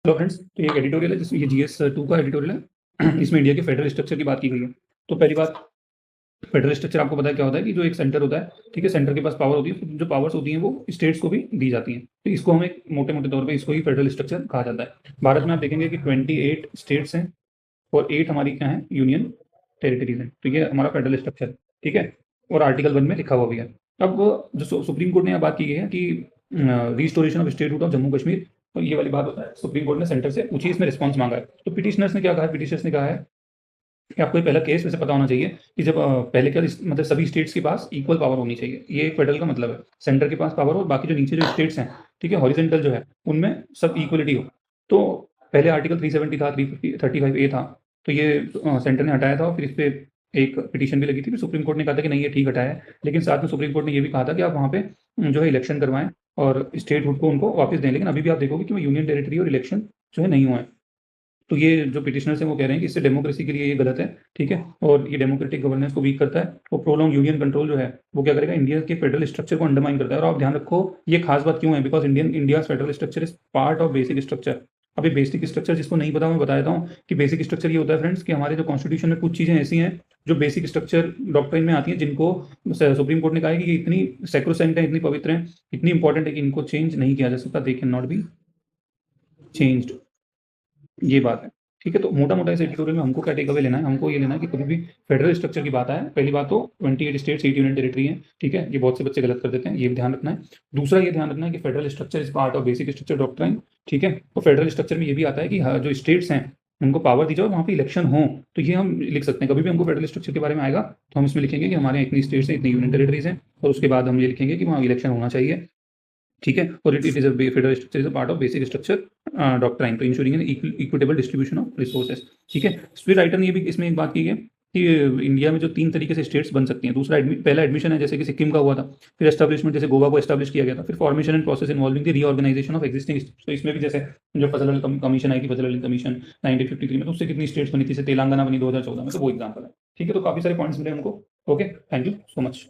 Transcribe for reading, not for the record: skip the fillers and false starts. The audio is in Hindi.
हेलो फ्रेंड्स, तो ये एक एडिटोरियल है जिसमें ये GS 2 का एडिटोरियल है। इसमें इंडिया के फेडरल स्ट्रक्चर की बात की गई है। तो पहली बात, फेडरल स्ट्रक्चर आपको पता है क्या होता है कि जो एक सेंटर होता है, ठीक है, सेंटर के पास पावर होती है, जो पावर्स होती हैं वो स्टेट्स को भी दी जाती हैं। तो इसको हम एक मोटे मोटे तौर पे इसको ही फेडरल स्ट्रक्चर कहा जाता है। भारत में आप देखेंगे कि 28 स्टेट्स हैं और 8 हमारी क्या है, यूनियन टेरिटरीज हैं। तो ये हमारा फेडरल स्ट्रक्चर, ठीक है, और आर्टिकल 1 में लिखा हुआ भी है। अब जो सुप्रीम कोर्ट ने यहाँ बात की गई है कि restoration of statehood of Jammu Kashmir, तो ये वाली बात होता है, सुप्रीम कोर्ट ने सेंटर से पूछी, इसमें रिस्पॉन्स मांगा है। तो पिटिशनर्स ने क्या कहा है, पिटिशनर्स ने कहा है कि आपको ये पहला केस वैसे पता होना चाहिए कि जब पहले क्या, मतलब सभी स्टेट्स के पास इक्वल पावर होनी चाहिए। ये एक फेडरल का मतलब है, सेंटर के पास पावर और बाकी जो नीचे जो स्टेट्स हैं, ठीक है, हॉरिजेंटल जो है, उनमें सब इक्वलिटी हो। तो पहले आर्टिकल 370 था, 335A था, तो ये सेंटर ने हटाया था और फिर इस पे एक पिटीशन भी लगी थी। फिर सुप्रीम कोर्ट ने कहा था कि नहीं, ये ठीक हटाया है, लेकिन साथ में सुप्रीम कोर्ट ने ये भी कहा था कि आप वहाँ पे जो है इलेक्शन करवाएं और स्टेटहुड को उनको वापस दें। लेकिन अभी भी आप देखोगे कि वो यूनियन टेरिटरी और इलेक्शन जो है नहीं हुए हैं। तो ये जो पिटिशनर्स हैं वो कह रहे हैं कि इससे डेमोक्रेसी के लिए ये गलत है, ठीक है, और ये डेमोक्रेटिक गवर्नेंस को वीक करता है। और प्रोलॉन्ग यूनियन कंट्रोल जो है वो क्या करेगा, इंडिया के फेडरल स्ट्रक्चर को अंडरमाइन करता है। और आप ध्यान रखो, ये खास बात क्यों है, because India federal structure is part of basic structure. अभी बेसिक स्ट्रक्चर जिसको नहीं पता, मैं बता देता हूँ कि बेसिक स्ट्रक्चर ये होता है फ्रेंड्स, कि हमारे जो कॉन्स्टिट्यूशन में कुछ चीजें ऐसी हैं जो बेसिक स्ट्रक्चर डॉक्ट्रिन में आती हैं, जिनको सुप्रीम कोर्ट ने कहा है कि ये इतनी सैक्रोसैंक्ट है, इतनी पवित्र है, इतनी इंपॉर्टेंट है कि इनको चेंज नहीं किया जा सकता, they can not be changed. ये बात है, ठीक है। तो मोटा मोटा इस एडिटोरियल में हमको क्या टेक अवे लेना है, हमको ये लेना है कि कभी भी फेडरल स्ट्रक्चर की बात आए, पहली बात तो 28 स्टेट्स, 8 यूनियन टेरिटरी है, ठीक है, ये बहुत से बच्चे गलत कर देते हैं, ये ध्यान रखना है। दूसरा ये ध्यान रखना है कि federal structure is part of basic structure doctrine, ठीक है। और फेडरल स्ट्रक्चर में ये भी आता है कि जो स्टेट्स हैं उनको पावर दी जाए, वहाँ पे इलेक्शन हो। तो ये हम लिख सकते हैं, कभी भी हमको फेडरल स्ट्रक्चर के बारे में आएगा तो हम इसमें लिखेंगे कि हमारे यहाँ इतनी स्टेट्स हैं, इतनी यूनियन टेरिटरीज हैं, और उसके बाद हम ये लिखेंगे कि वहाँ इलेक्शन होना चाहिए, ठीक है। और it is a federal structure is a part of basic structure doctrine, तो ensuring an equitable distribution of resources, ठीक है। फिर राइटर ने ये भी इसमें एक बात की है कि इंडिया में जो 3 तरीके से स्टेट्स बन सकती हैं। दूसरा पहला एडमिशन है, जैसे कि सिक्किम का हुआ था। फिर एस्टैब्लिशमेंट, जैसे गोवा को एस्टैब्लिश किया गया था। फिर formation and process involving the reorganisation of existing. तो इसमें भी जैसे जो फजल कमीशन आई थी, फजल कमीशन 1953 में, तो उससे कितनी स्टेट्स बनी थी, जैसे तेलंगाना बनी 2014 में, तो वो एग्जाम्पल है, ठीक है। तो काफी सारे पॉइंट्स मिले हमको। Okay, thank you so much.